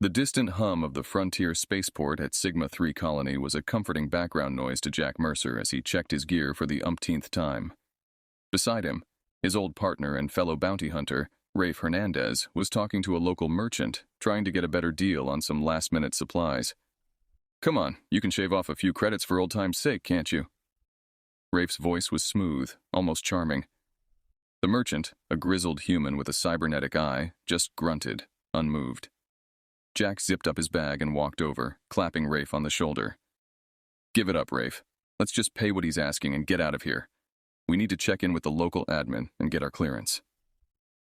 The distant hum of the frontier spaceport at Sigma-3 colony was a comforting background noise to Jack Mercer as he checked his gear for the umpteenth time. Beside him, his old partner and fellow bounty hunter, Rafe Hernandez, was talking to a local merchant, trying to get a better deal on some last-minute supplies. "Come on, you can shave off a few credits for old time's sake, can't you?" Rafe's voice was smooth, almost charming. The merchant, a grizzled human with a cybernetic eye, just grunted, unmoved. Jack zipped up his bag and walked over, clapping Rafe on the shoulder. "Give it up, Rafe. Let's just pay what he's asking and get out of here. We need to check in with the local admin and get our clearance."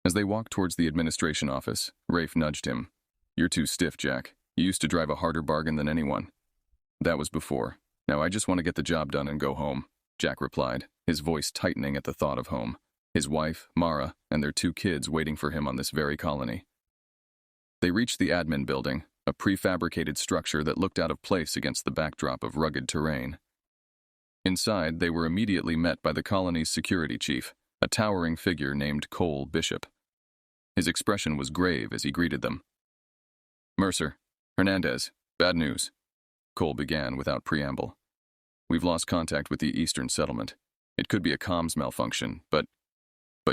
As they walked towards the administration office, Rafe nudged him. "You're too stiff, Jack. You used to drive a harder bargain than anyone." "That was before. Now I just want to get the job done and go home," Jack replied, his voice tightening at the thought of home. His wife, Mara, and their 2 kids waiting for him on this very colony. They reached the admin building, a prefabricated structure that looked out of place against the backdrop of rugged terrain. Inside, they were immediately met by the colony's security chief, a towering figure named Cole Bishop. His expression was grave as he greeted them. "Mercer, Hernandez, bad news," Cole began without preamble. "We've lost contact with the Eastern Settlement. It could be a comms malfunction, but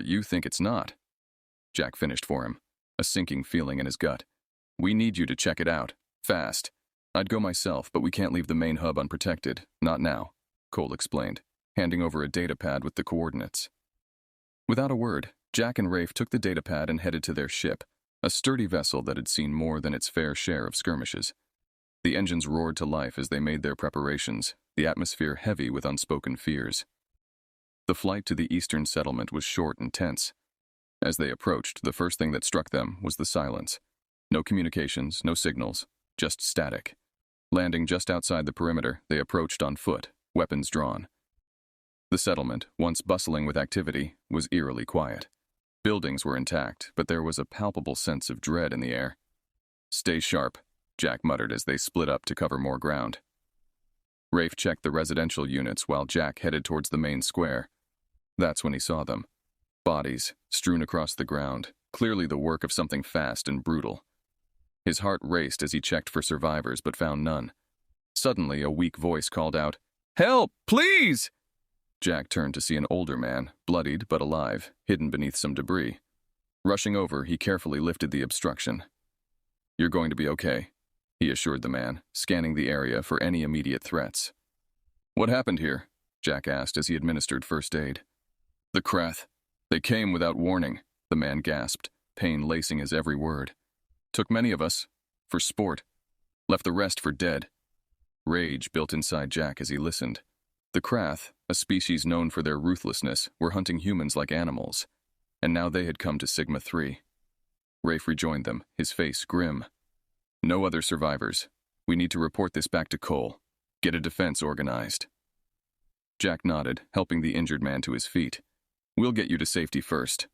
you think it's not," Jack finished for him, a sinking feeling in his gut. "We need you to check it out, fast. I'd go myself, but we can't leave the main hub unprotected, not now," Cole explained, handing over a datapad with the coordinates. Without a word, Jack and Rafe took the datapad and headed to their ship, a sturdy vessel that had seen more than its fair share of skirmishes. The engines roared to life as they made their preparations, the atmosphere heavy with unspoken fears. The flight to the Eastern Settlement was short and tense. As they approached, the first thing that struck them was the silence. No communications, no signals, just static. Landing just outside the perimeter, they approached on foot, weapons drawn. The settlement, once bustling with activity, was eerily quiet. Buildings were intact, but there was a palpable sense of dread in the air. "Stay sharp," Jack muttered as they split up to cover more ground. Rafe checked the residential units while Jack headed towards the main square. That's when he saw them. Bodies, strewn across the ground, clearly the work of something fast and brutal. His heart raced as he checked for survivors but found none. Suddenly, a weak voice called out, "Help, please!" Jack turned to see an older man, bloodied but alive, hidden beneath some debris. Rushing over, he carefully lifted the obstruction. "You're going to be okay," he assured the man, scanning the area for any immediate threats. "What happened here?" Jack asked as he administered first aid. "The Krath. They came without warning," the man gasped, pain lacing his every word. "Took many of us, for sport. Left the rest for dead." Rage built inside Jack as he listened. The Krath, a species known for their ruthlessness, were hunting humans like animals, and now they had come to Sigma-3. Rafe rejoined them, his face grim. "No other survivors. We need to report this back to Cole. Get a defense organized." Jack nodded, helping the injured man to his feet. "We'll get you to safety first."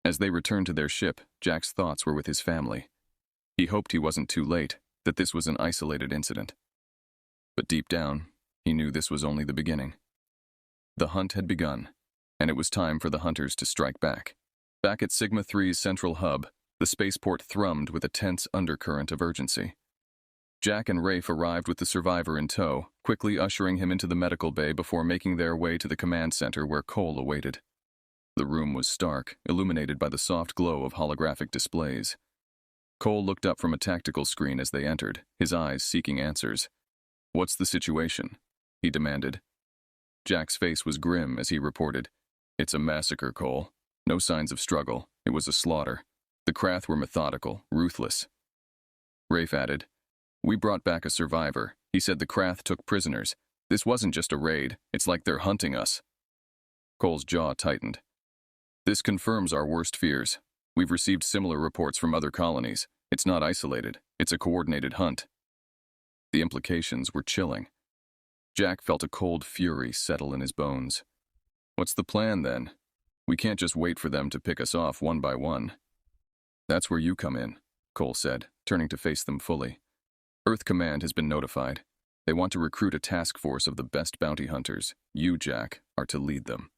As they returned to their ship, Jack's thoughts were with his family. He hoped he wasn't too late, that this was an isolated incident. But deep down, he knew this was only the beginning. The hunt had begun, and it was time for the hunters to strike back. Back at Sigma-3's central hub, the spaceport thrummed with a tense undercurrent of urgency. Jack and Rafe arrived with the survivor in tow, quickly ushering him into the medical bay before making their way to the command center where Cole awaited. The room was stark, illuminated by the soft glow of holographic displays. Cole looked up from a tactical screen as they entered, his eyes seeking answers. "What's the situation?" he demanded. Jack's face was grim as he reported, "It's a massacre, Cole. No signs of struggle. It was a slaughter. The Krath were methodical, ruthless." Rafe added, "We brought back a survivor. He said the Krath took prisoners. This wasn't just a raid. It's like they're hunting us." Cole's jaw tightened. "This confirms our worst fears. We've received similar reports from other colonies. It's not isolated. It's a coordinated hunt." The implications were chilling. Jack felt a cold fury settle in his bones. "What's the plan, then? We can't just wait for them to pick us off one by one." "That's where you come in," Cole said, turning to face them fully. "Earth Command has been notified. They want to recruit a task force of the best bounty hunters. You, Jack, are to lead them."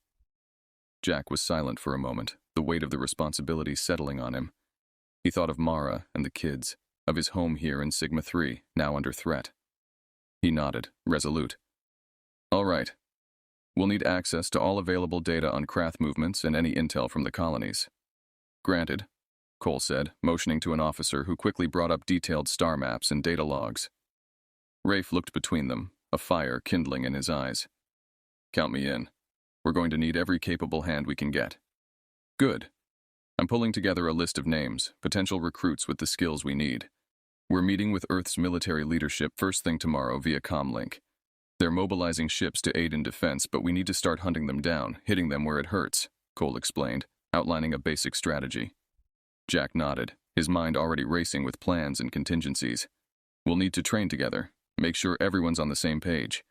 Jack was silent for a moment, the weight of the responsibility settling on him. He thought of Mara and the kids, of his home here in Sigma 3, now under threat. He nodded, resolute. All right. We'll need access to all available data on Krath movements and any intel from the colonies. Granted, Cole said, motioning to an officer who quickly brought up detailed star maps and data logs. Rafe looked between them, a fire kindling in his eyes. Count me in. We're going to need every capable hand we can get. Good. I'm pulling together a list of names, potential recruits with the skills we need. We're meeting with Earth's military leadership first thing tomorrow via comlink. They're mobilizing ships to aid in defense, but we need to start hunting them down, hitting them where it hurts, Cole explained, outlining a basic strategy. Jack nodded, his mind already racing with plans and contingencies. We'll need to train together, make sure everyone's on the same page.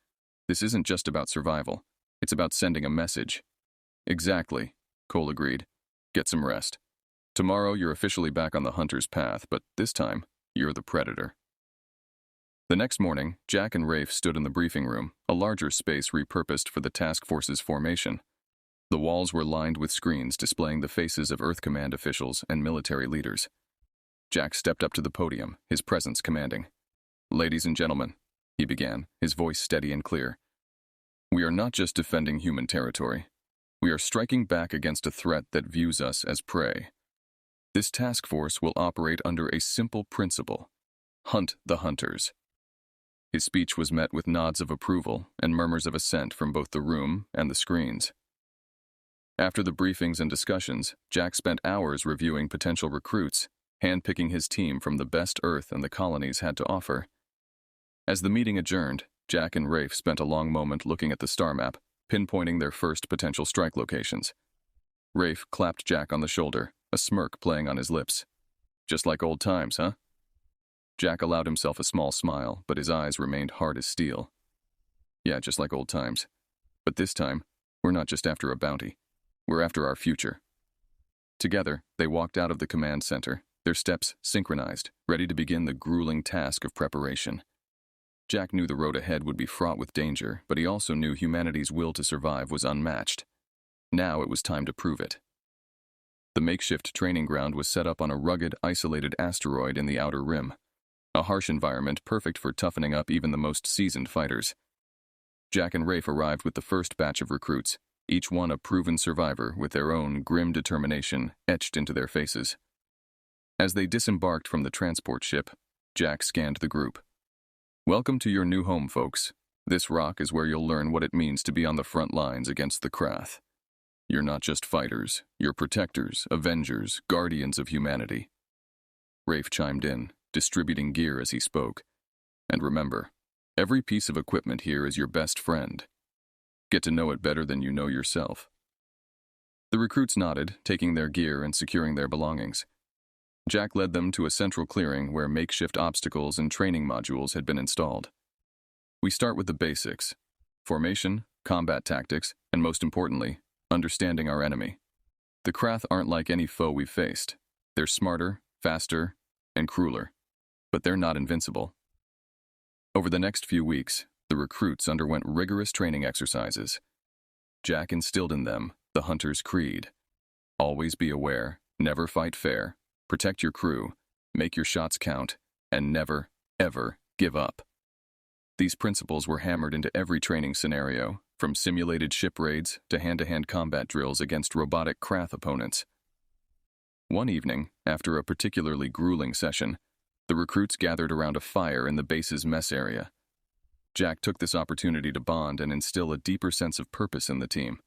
This isn't just about survival. It's about sending a message. Exactly, Cole agreed. Get some rest. Tomorrow you're officially back on the hunter's path, but this time, you're the predator. The next morning, Jack and Rafe stood in the briefing room, a larger space repurposed for the task force's formation. The walls were lined with screens displaying the faces of Earth Command officials and military leaders. Jack stepped up to the podium, his presence commanding. Ladies and gentlemen, he began, his voice steady and clear. We are not just defending human territory. We are striking back against a threat that views us as prey. This task force will operate under a simple principle: hunt the hunters. His speech was met with nods of approval and murmurs of assent from both the room and the screens. After the briefings and discussions, Jack spent hours reviewing potential recruits, handpicking his team from the best Earth and the colonies had to offer. As the meeting adjourned, Jack and Rafe spent a long moment looking at the star map, pinpointing their first potential strike locations. Rafe clapped Jack on the shoulder, a smirk playing on his lips. Just like old times, huh? Jack allowed himself a small smile, but his eyes remained hard as steel. Yeah, just like old times. But this time, we're not just after a bounty. We're after our future. Together, they walked out of the command center, their steps synchronized, ready to begin the grueling task of preparation. Jack knew the road ahead would be fraught with danger, but he also knew humanity's will to survive was unmatched. Now it was time to prove it. The makeshift training ground was set up on a rugged, isolated asteroid in the outer rim, a harsh environment perfect for toughening up even the most seasoned fighters. Jack and Rafe arrived with the first batch of recruits, each one a proven survivor with their own grim determination etched into their faces. As they disembarked from the transport ship, Jack scanned the group. Welcome to your new home, folks. This rock is where you'll learn what it means to be on the front lines against the Krath. You're not just fighters, you're protectors, avengers, guardians of humanity. Rafe chimed in, distributing gear as he spoke. And remember, every piece of equipment here is your best friend. Get to know it better than you know yourself. The recruits nodded, taking their gear and securing their belongings. Jack led them to a central clearing where makeshift obstacles and training modules had been installed. We start with the basics: formation, combat tactics, and most importantly, understanding our enemy. The Krath aren't like any foe we've faced. They're smarter, faster, and crueler. But they're not invincible. Over the next few weeks, the recruits underwent rigorous training exercises. Jack instilled in them the hunter's creed. Always be aware, never fight fair, protect your crew, make your shots count, and never, ever give up. These principles were hammered into every training scenario, from simulated ship raids to hand-to-hand combat drills against robotic Krath opponents. One evening, after a particularly grueling session, the recruits gathered around a fire in the base's mess area. Jack took this opportunity to bond and instill a deeper sense of purpose in the team.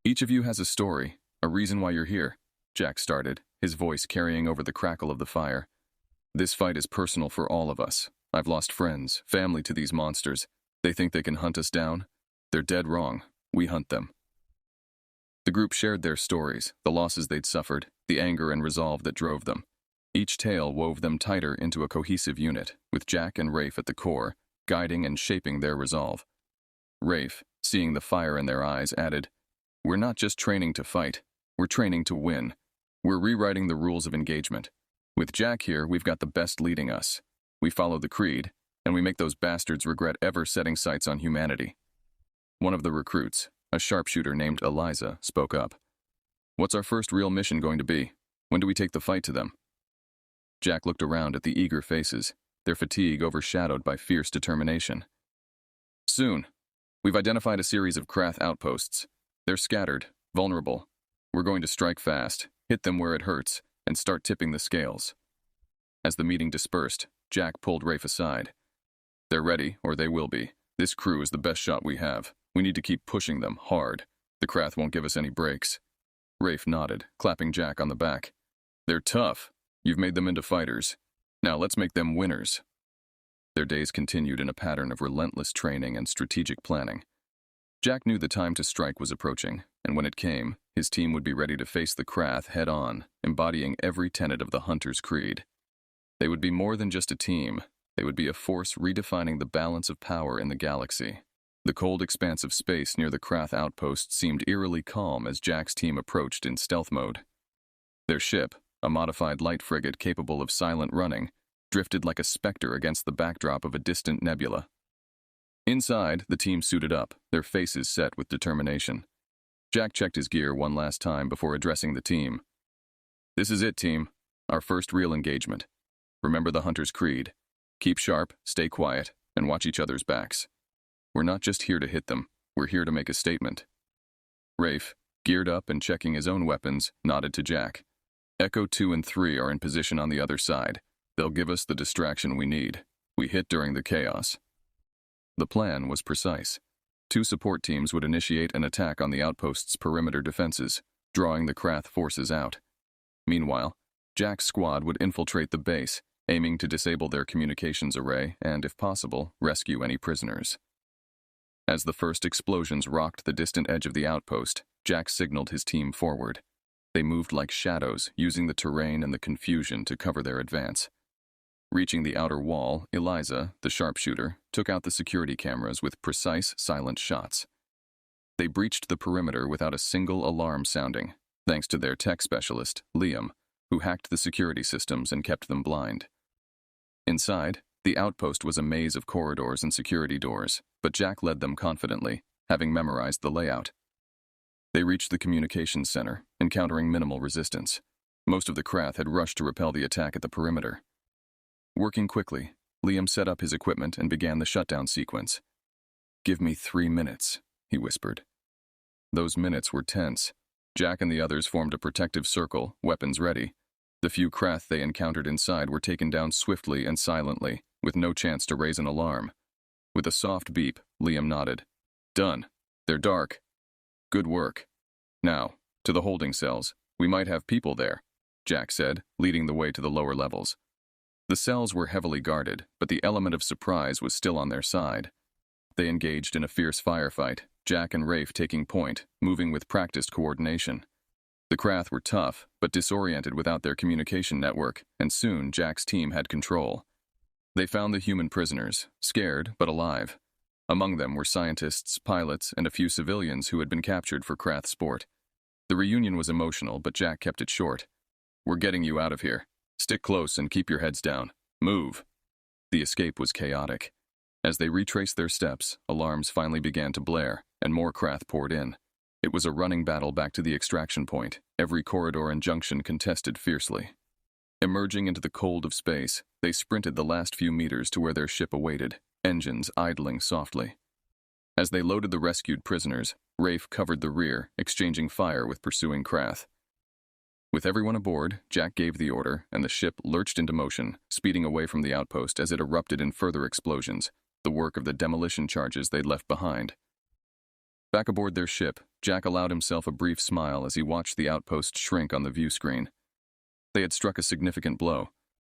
Each of you has a story, a reason why you're here, Jack started, his voice carrying over the crackle of the fire. This fight is personal for all of us. I've lost friends, family to these monsters. They think they can hunt us down. They're dead wrong. We hunt them. The group shared their stories, the losses they'd suffered, the anger and resolve that drove them. Each tale wove them tighter into a cohesive unit, with Jack and Rafe at the core, guiding and shaping their resolve. Rafe, seeing the fire in their eyes, added, "We're not just training to fight. We're training to win. We're rewriting the rules of engagement. With Jack here, we've got the best leading us. We follow the creed, and we make those bastards regret ever setting sights on humanity." One of the recruits, a sharpshooter named Eliza, spoke up. "What's our first real mission going to be? When do we take the fight to them?" Jack looked around at the eager faces, their fatigue overshadowed by fierce determination. Soon. We've identified a series of Krath outposts. They're scattered, vulnerable. We're going to strike fast, hit them where it hurts, and start tipping the scales. As the meeting dispersed, Jack pulled Rafe aside. They're ready, or they will be. This crew is the best shot we have. We need to keep pushing them, hard. The Krath won't give us any breaks. Rafe nodded, clapping Jack on the back. They're tough. You've made them into fighters. Now let's make them winners. Their days continued in a pattern of relentless training and strategic planning. Jack knew the time to strike was approaching, and when it came, his team would be ready to face the Krath head-on, embodying every tenet of the Hunter's Creed. They would be more than just a team. They would be a force redefining the balance of power in the galaxy. The cold expanse of space near the Krath outpost seemed eerily calm as Jack's team approached in stealth mode. Their ship, a modified light frigate capable of silent running, drifted like a specter against the backdrop of a distant nebula. Inside, the team suited up, their faces set with determination. Jack checked his gear one last time before addressing the team. This is it, team. Our first real engagement. Remember the Hunter's Creed. Keep sharp, stay quiet, and watch each other's backs. We're not just here to hit them, we're here to make a statement. Rafe, geared up and checking his own weapons, nodded to Jack. Echo 2 and 3 are in position on the other side. They'll give us the distraction we need. We hit during the chaos. The plan was precise. 2 support teams would initiate an attack on the outpost's perimeter defenses, drawing the Krath forces out. Meanwhile, Jack's squad would infiltrate the base, aiming to disable their communications array and, if possible, rescue any prisoners. As the first explosions rocked the distant edge of the outpost, Jack signaled his team forward. They moved like shadows, using the terrain and the confusion to cover their advance. Reaching the outer wall, Eliza, the sharpshooter, took out the security cameras with precise, silent shots. They breached the perimeter without a single alarm sounding, thanks to their tech specialist, Liam, who hacked the security systems and kept them blind. Inside, the outpost was a maze of corridors and security doors, but Jack led them confidently, having memorized the layout. They reached the communications center, encountering minimal resistance. Most of the Krath had rushed to repel the attack at the perimeter. Working quickly, Liam set up his equipment and began the shutdown sequence. "Give me 3 minutes," he whispered. Those minutes were tense. Jack and the others formed a protective circle, weapons ready. The few Krath they encountered inside were taken down swiftly and silently, with no chance to raise an alarm. With a soft beep, Liam nodded. "Done. They're dark. Good work. Now, to the holding cells. We might have people there," Jack said, leading the way to the lower levels. The cells were heavily guarded, but the element of surprise was still on their side. They engaged in a fierce firefight, Jack and Rafe taking point, moving with practiced coordination. The Krath were tough, but disoriented without their communication network, and soon Jack's team had control. They found the human prisoners, scared but alive. Among them were scientists, pilots, and a few civilians who had been captured for Krath sport. The reunion was emotional, but Jack kept it short. "We're getting you out of here. Stick close and keep your heads down. Move." The escape was chaotic. As they retraced their steps, alarms finally began to blare, and more Krath poured in. It was a running battle back to the extraction point, every corridor and junction contested fiercely. Emerging into the cold of space, they sprinted the last few meters to where their ship awaited, engines idling softly. As they loaded the rescued prisoners, Rafe covered the rear, exchanging fire with pursuing Krath. With everyone aboard, Jack gave the order, and the ship lurched into motion, speeding away from the outpost as it erupted in further explosions, the work of the demolition charges they'd left behind. Back aboard their ship, Jack allowed himself a brief smile as he watched the outpost shrink on the view screen. They had struck a significant blow.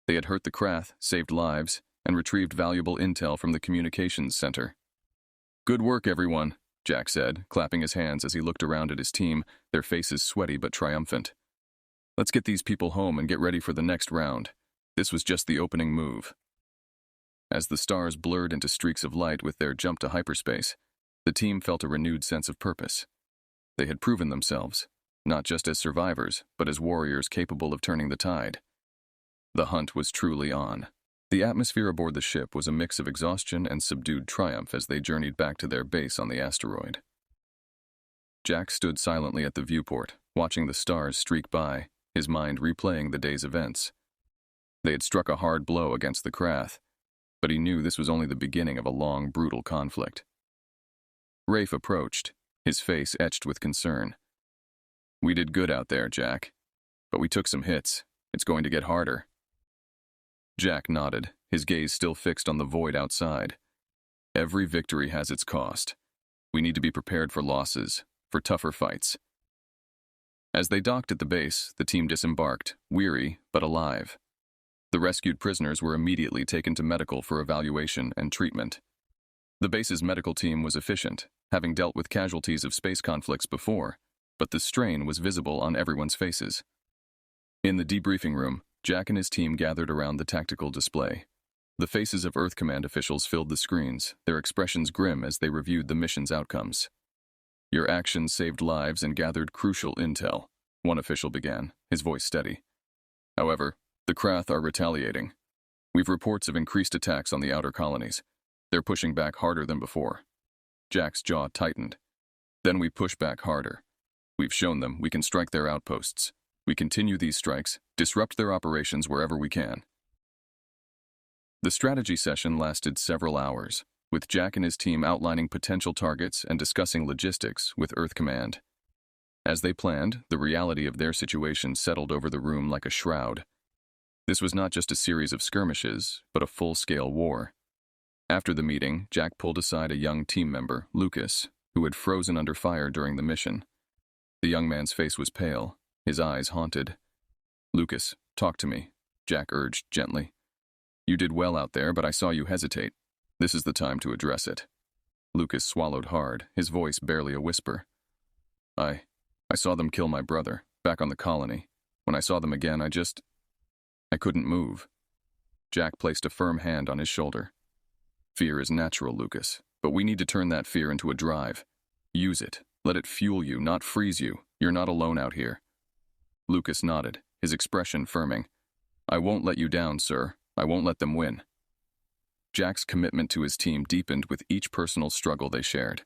They had hurt the Krath, saved lives, and retrieved valuable intel from the communications center. "Good work, everyone," Jack said, clapping his hands as he looked around at his team, their faces sweaty but triumphant. "Let's get these people home and get ready for the next round. This was just the opening move." As the stars blurred into streaks of light with their jump to hyperspace, the team felt a renewed sense of purpose. They had proven themselves, not just as survivors, but as warriors capable of turning the tide. The hunt was truly on. The atmosphere aboard the ship was a mix of exhaustion and subdued triumph as they journeyed back to their base on the asteroid. Jack stood silently at the viewport, watching the stars streak by, his mind replaying the day's events. They had struck a hard blow against the Krath, but he knew this was only the beginning of a long, brutal conflict. Rafe approached, his face etched with concern. "We did good out there, Jack, but we took some hits. It's going to get harder." Jack nodded, his gaze still fixed on the void outside. "Every victory has its cost. We need to be prepared for losses, for tougher fights." As they docked at the base, the team disembarked, weary but alive. The rescued prisoners were immediately taken to medical for evaluation and treatment. The base's medical team was efficient, having dealt with casualties of space conflicts before, but the strain was visible on everyone's faces. In the debriefing room, Jack and his team gathered around the tactical display. The faces of Earth Command officials filled the screens, their expressions grim as they reviewed the mission's outcomes. "Your actions saved lives and gathered crucial intel," one official began, his voice steady. "However, the Krath are retaliating. We've reports of increased attacks on the outer colonies. They're pushing back harder than before." Jack's jaw tightened. "Then we push back harder. We've shown them we can strike their outposts. We continue these strikes, disrupt their operations wherever we can." The strategy session lasted several hours, with Jack and his team outlining potential targets and discussing logistics with Earth Command. As they planned, the reality of their situation settled over the room like a shroud. This was not just a series of skirmishes, but a full-scale war. After the meeting, Jack pulled aside a young team member, Lucas, who had frozen under fire during the mission. The young man's face was pale, his eyes haunted. "Lucas, talk to me," Jack urged gently. "You did well out there, but I saw you hesitate. This is the time to address it." Lucas swallowed hard, his voice barely a whisper. I saw them kill my brother, back on the colony. When I saw them again, I couldn't move." Jack placed a firm hand on his shoulder. "Fear is natural, Lucas, but we need to turn that fear into a drive. Use it. Let it fuel you, not freeze you. You're not alone out here." Lucas nodded, his expression firming. "I won't let you down, sir. I won't let them win." Jack's commitment to his team deepened with each personal struggle they shared.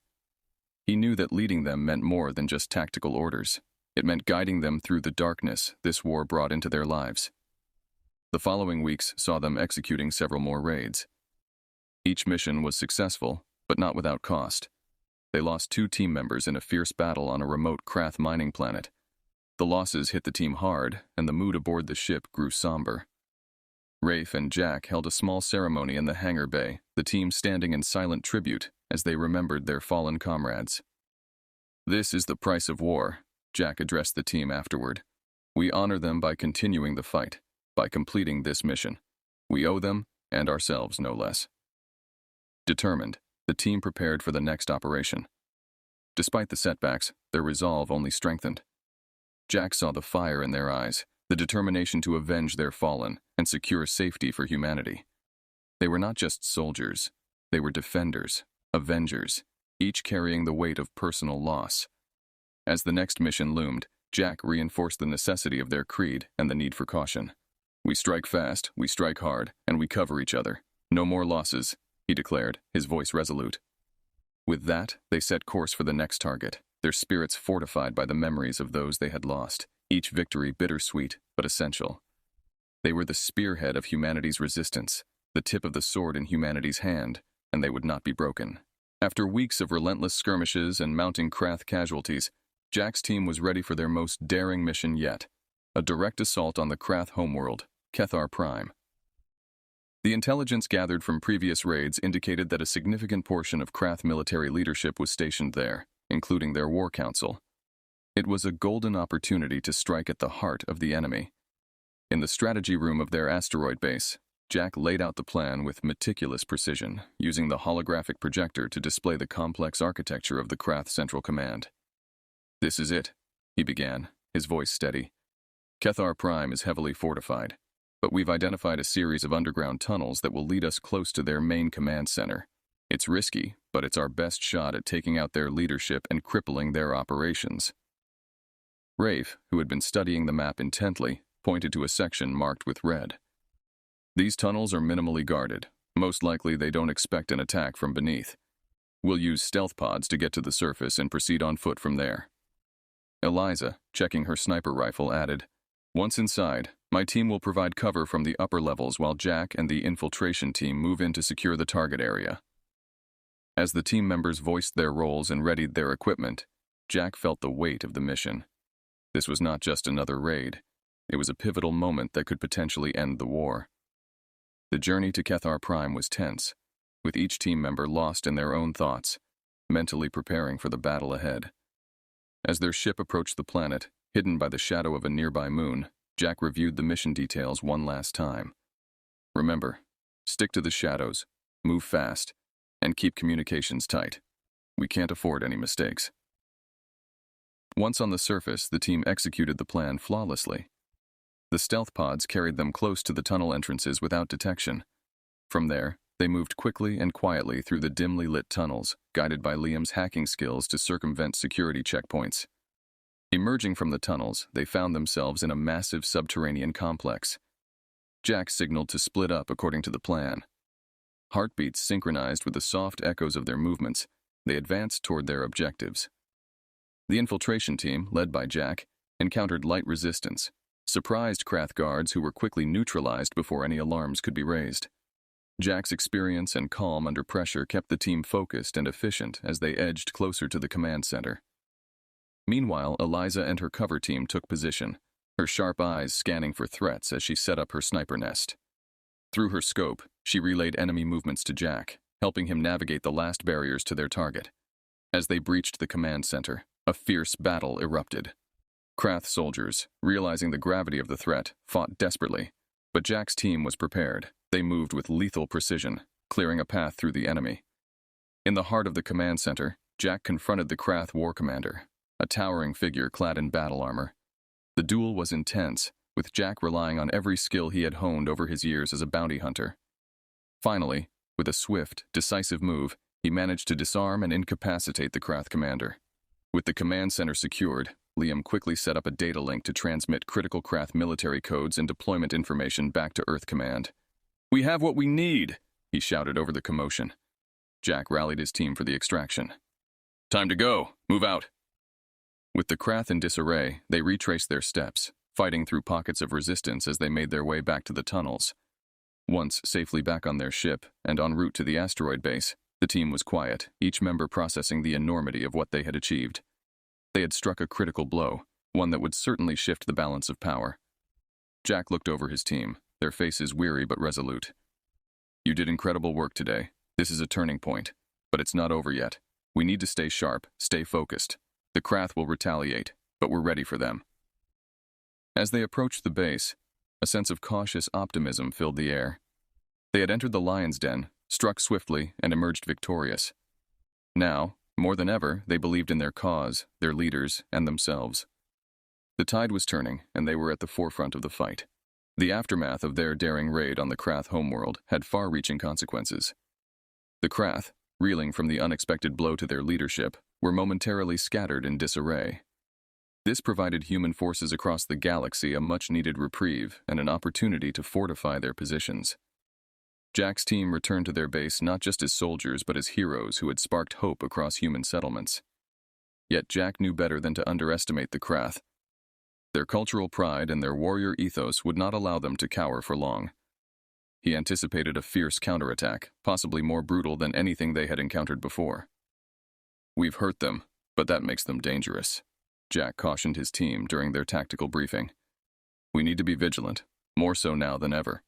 He knew that leading them meant more than just tactical orders. It meant guiding them through the darkness this war brought into their lives. The following weeks saw them executing several more raids. Each mission was successful, but not without cost. They lost 2 team members in a fierce battle on a remote Krath mining planet. The losses hit the team hard, and the mood aboard the ship grew somber. Rafe and Jack held a small ceremony in the hangar bay, the team standing in silent tribute as they remembered their fallen comrades. "This is the price of war," Jack addressed the team afterward. "We honor them by continuing the fight, by completing this mission. We owe them, and ourselves no less." Determined, the team prepared for the next operation. Despite the setbacks, their resolve only strengthened. Jack saw the fire in their eyes, the determination to avenge their fallen and secure safety for humanity. They were not just soldiers, they were defenders, avengers, each carrying the weight of personal loss. As the next mission loomed, Jack reinforced the necessity of their creed and the need for caution. "We strike fast, we strike hard, and we cover each other. No more losses," he declared, his voice resolute. With that, they set course for the next target, their spirits fortified by the memories of those they had lost, each victory bittersweet but essential. They were the spearhead of humanity's resistance, the tip of the sword in humanity's hand, and they would not be broken. After weeks of relentless skirmishes and mounting Krath casualties, Jack's team was ready for their most daring mission yet, a direct assault on the Krath homeworld, Kethar Prime. The intelligence gathered from previous raids indicated that a significant portion of Krath military leadership was stationed there, including their war council. It was a golden opportunity to strike at the heart of the enemy. In the strategy room of their asteroid base, Jack laid out the plan with meticulous precision, using the holographic projector to display the complex architecture of the Krath Central Command. "This is it," he began, his voice steady. "Kethar Prime is heavily fortified, but we've identified a series of underground tunnels that will lead us close to their main command center. It's risky, but it's our best shot at taking out their leadership and crippling their operations." Rafe, who had been studying the map intently, pointed to a section marked with red. "These tunnels are minimally guarded. Most likely they don't expect an attack from beneath. We'll use stealth pods to get to the surface and proceed on foot from there." Eliza, checking her sniper rifle, added, Once inside, my team will provide cover from the upper levels while Jack and the infiltration team move in to secure the target area. As the team members voiced their roles and readied their equipment, Jack felt the weight of the mission. This was not just another raid. It was a pivotal moment that could potentially end the war. The journey to Kethar Prime was tense, with each team member lost in their own thoughts, mentally preparing for the battle ahead. As their ship approached the planet, hidden by the shadow of a nearby moon, Jack reviewed the mission details one last time. Remember, stick to the shadows, move fast, and keep communications tight. We can't afford any mistakes. Once on the surface, the team executed the plan flawlessly. The stealth pods carried them close to the tunnel entrances without detection. From there, they moved quickly and quietly through the dimly lit tunnels, guided by Liam's hacking skills to circumvent security checkpoints. Emerging from the tunnels, they found themselves in a massive subterranean complex. Jack signaled to split up according to the plan. Heartbeats synchronized with the soft echoes of their movements, they advanced toward their objectives. The infiltration team, led by Jack, encountered light resistance, surprised Krath guards who were quickly neutralized before any alarms could be raised. Jack's experience and calm under pressure kept the team focused and efficient as they edged closer to the command center. Meanwhile, Eliza and her cover team took position, her sharp eyes scanning for threats as she set up her sniper nest. Through her scope, she relayed enemy movements to Jack, helping him navigate the last barriers to their target. As they breached the command center, a fierce battle erupted. Krath soldiers, realizing the gravity of the threat, fought desperately, but Jack's team was prepared. They moved with lethal precision, clearing a path through the enemy. In the heart of the command center, Jack confronted the Krath war commander, a towering figure clad in battle armor. The duel was intense, with Jack relying on every skill he had honed over his years as a bounty hunter. Finally, with a swift, decisive move, he managed to disarm and incapacitate the Krath commander. With the command center secured, Liam quickly set up a data link to transmit critical Krath military codes and deployment information back to Earth Command. "We have what we need," he shouted over the commotion. Jack rallied his team for the extraction. "Time to go. Move out." With the Krath in disarray, they retraced their steps, fighting through pockets of resistance as they made their way back to the tunnels. Once safely back on their ship and en route to the asteroid base, the team was quiet, each member processing the enormity of what they had achieved. They had struck a critical blow, one that would certainly shift the balance of power. Jack looked over his team, their faces weary but resolute. "You did incredible work today. This is a turning point. But it's not over yet. We need to stay sharp, stay focused. The Krath will retaliate, but we're ready for them." As they approached the base, a sense of cautious optimism filled the air. They had entered the lion's den, struck swiftly, and emerged victorious. Now, more than ever, they believed in their cause, their leaders, and themselves. The tide was turning, and they were at the forefront of the fight. The aftermath of their daring raid on the Krath homeworld had far-reaching consequences. The Krath, reeling from the unexpected blow to their leadership, were momentarily scattered in disarray. This provided human forces across the galaxy a much-needed reprieve and an opportunity to fortify their positions. Jack's team returned to their base not just as soldiers but as heroes who had sparked hope across human settlements. Yet Jack knew better than to underestimate the Krath. Their cultural pride and their warrior ethos would not allow them to cower for long. He anticipated a fierce counterattack, possibly more brutal than anything they had encountered before. "We've hurt them, but that makes them dangerous," Jack cautioned his team during their tactical briefing. "We need to be vigilant, more so now than ever."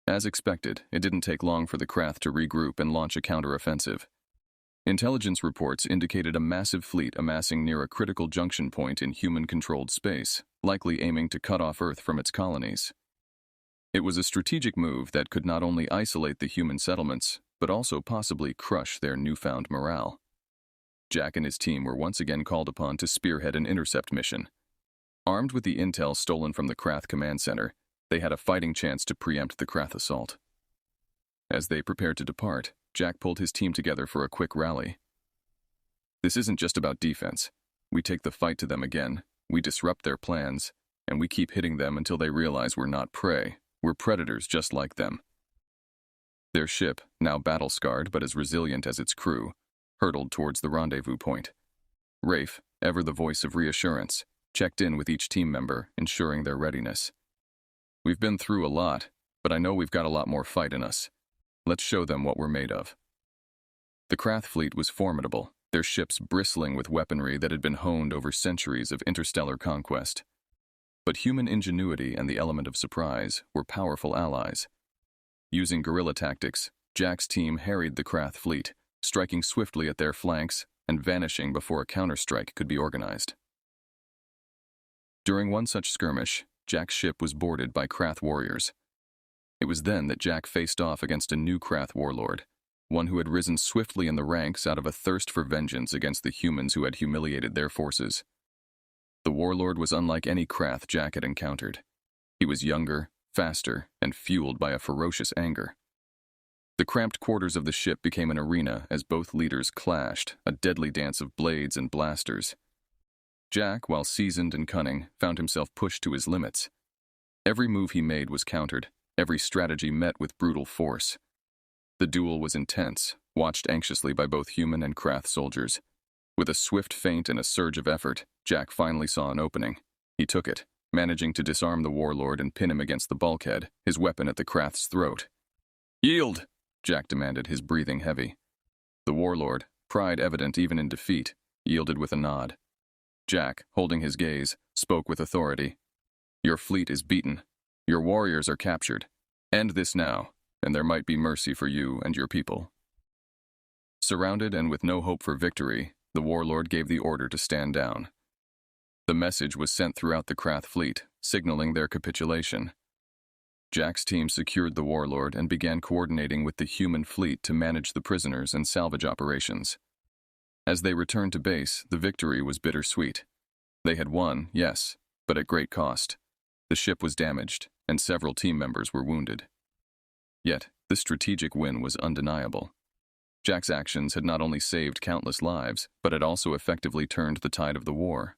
As expected, it didn't take long for the Krath to regroup and launch a counteroffensive. Intelligence reports indicated a massive fleet amassing near a critical junction point in human-controlled space, likely aiming to cut off Earth from its colonies. It was a strategic move that could not only isolate the human settlements, but also possibly crush their newfound morale. Jack and his team were once again called upon to spearhead an intercept mission. Armed with the intel stolen from the Krath command center, they had a fighting chance to preempt the Krath assault. As they prepared to depart, Jack pulled his team together for a quick rally. "This isn't just about defense. We take the fight to them again, we disrupt their plans, and we keep hitting them until they realize we're not prey, we're predators just like them." Their ship, now battle-scarred but as resilient as its crew, hurtled towards the rendezvous point. Rafe, ever the voice of reassurance, checked in with each team member, ensuring their readiness. "We've been through a lot, but I know we've got a lot more fight in us. Let's show them what we're made of." The Krath fleet was formidable, their ships bristling with weaponry that had been honed over centuries of interstellar conquest. But human ingenuity and the element of surprise were powerful allies. Using guerrilla tactics, Jack's team harried the Krath fleet, striking swiftly at their flanks and vanishing before a counterstrike could be organized. During one such skirmish, Jack's ship was boarded by Krath warriors. It was then that Jack faced off against a new Krath warlord, one who had risen swiftly in the ranks out of a thirst for vengeance against the humans who had humiliated their forces. The warlord was unlike any Krath Jack had encountered. He was younger, faster, and fueled by a ferocious anger. The cramped quarters of the ship became an arena as both leaders clashed, a deadly dance of blades and blasters. Jack, while seasoned and cunning, found himself pushed to his limits. Every move he made was countered, every strategy met with brutal force. The duel was intense, watched anxiously by both human and Krath soldiers. With a swift feint and a surge of effort, Jack finally saw an opening. He took it, managing to disarm the warlord and pin him against the bulkhead, his weapon at the Krath's throat. "Yield!" Jack demanded, his breathing heavy. The warlord, pride evident even in defeat, yielded with a nod. Jack, holding his gaze, spoke with authority. "Your fleet is beaten. Your warriors are captured. End this now, and there might be mercy for you and your people." Surrounded and with no hope for victory, the warlord gave the order to stand down. The message was sent throughout the Krath fleet, signaling their capitulation. Jack's team secured the warlord and began coordinating with the human fleet to manage the prisoners and salvage operations. As they returned to base, the victory was bittersweet. They had won, yes, but at great cost. The ship was damaged, and several team members were wounded. Yet, the strategic win was undeniable. Jack's actions had not only saved countless lives, but had also effectively turned the tide of the war.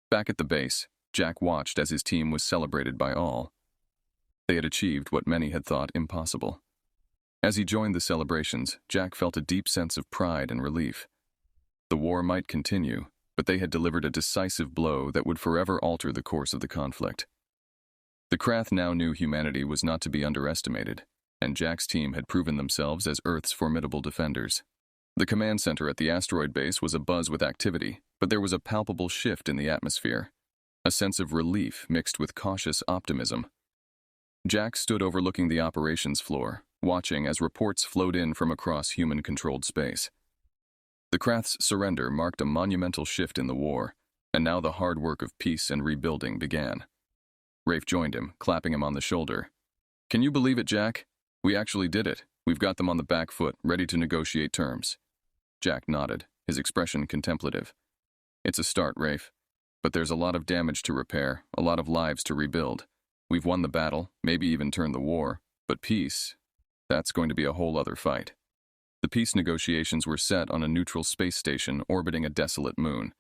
Back at the base, Jack watched as his team was celebrated by all. They had achieved what many had thought impossible. As he joined the celebrations, Jack felt a deep sense of pride and relief. The war might continue, but they had delivered a decisive blow that would forever alter the course of the conflict. The Krath now knew humanity was not to be underestimated, and Jack's team had proven themselves as Earth's formidable defenders. The command center at the asteroid base was abuzz with activity, but there was a palpable shift in the atmosphere, a sense of relief mixed with cautious optimism. Jack stood overlooking the operations floor, watching as reports flowed in from across human-controlled space. The Krath's surrender marked a monumental shift in the war, and now the hard work of peace and rebuilding began. Rafe joined him, clapping him on the shoulder. "Can you believe it, Jack? We actually did it. We've got them on the back foot, ready to negotiate terms." Jack nodded, his expression contemplative. "It's a start, Rafe. But there's a lot of damage to repair, a lot of lives to rebuild. We've won the battle, maybe even turned the war, but peace, that's going to be a whole other fight." The peace negotiations were set on a neutral space station orbiting a desolate moon.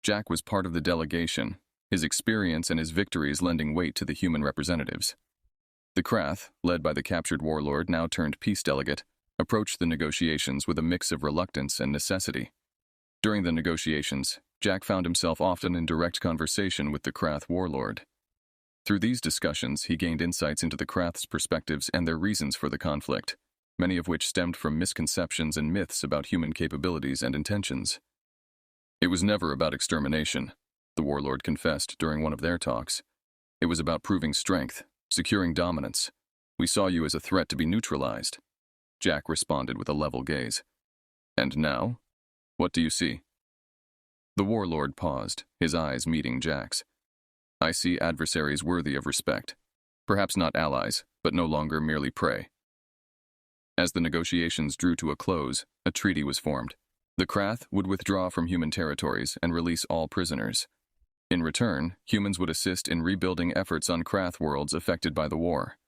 Jack was part of the delegation, his experience and his victories lending weight to the human representatives. The Krath, led by the captured warlord now turned peace delegate, approached the negotiations with a mix of reluctance and necessity. During the negotiations, Jack found himself often in direct conversation with the Krath warlord. Through these discussions, he gained insights into the Krath's perspectives and their reasons for the conflict, many of which stemmed from misconceptions and myths about human capabilities and intentions. "It was never about extermination," the warlord confessed during one of their talks. "It was about proving strength, securing dominance. We saw you as a threat to be neutralized." Jack responded with a level gaze. "And now? What do you see?" The warlord paused, his eyes meeting Jack's. "I see adversaries worthy of respect. Perhaps not allies, but no longer merely prey." As the negotiations drew to a close, a treaty was formed. The Krath would withdraw from human territories and release all prisoners. In return, humans would assist in rebuilding efforts on Krath worlds affected by the war.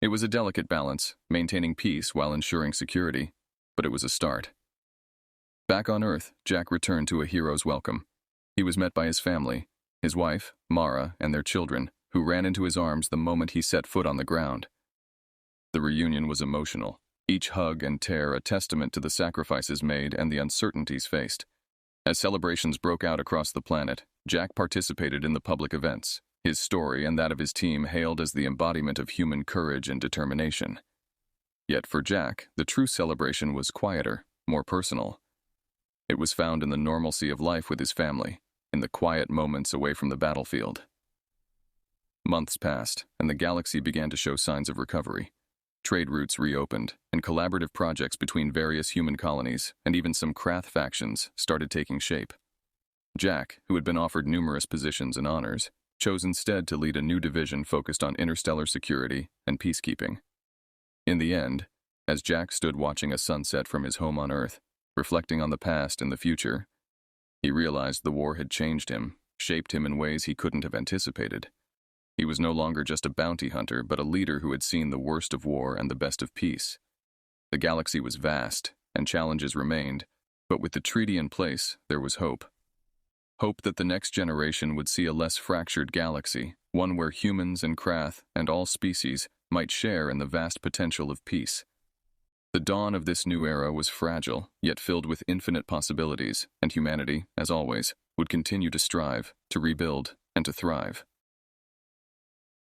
It was a delicate balance, maintaining peace while ensuring security, but it was a start. Back on Earth, Jack returned to a hero's welcome. He was met by his family, his wife, Mara, and their children, who ran into his arms the moment he set foot on the ground. The reunion was emotional, each hug and tear a testament to the sacrifices made and the uncertainties faced. As celebrations broke out across the planet, Jack participated in the public events, his story and that of his team hailed as the embodiment of human courage and determination. Yet for Jack, the true celebration was quieter, more personal. It was found in the normalcy of life with his family, in the quiet moments away from the battlefield. Months passed, and the galaxy began to show signs of recovery. Trade routes reopened, and collaborative projects between various human colonies and even some Krath factions started taking shape. Jack, who had been offered numerous positions and honors, chose instead to lead a new division focused on interstellar security and peacekeeping. In the end, as Jack stood watching a sunset from his home on Earth, reflecting on the past and the future, he realized the war had changed him, shaped him in ways he couldn't have anticipated. He was no longer just a bounty hunter, but a leader who had seen the worst of war and the best of peace. The galaxy was vast, and challenges remained, but with the treaty in place, there was hope. Hope that the next generation would see a less fractured galaxy, one where humans and Krath and all species might share in the vast potential of peace. The dawn of this new era was fragile, yet filled with infinite possibilities, and humanity, as always, would continue to strive, to rebuild, and to thrive.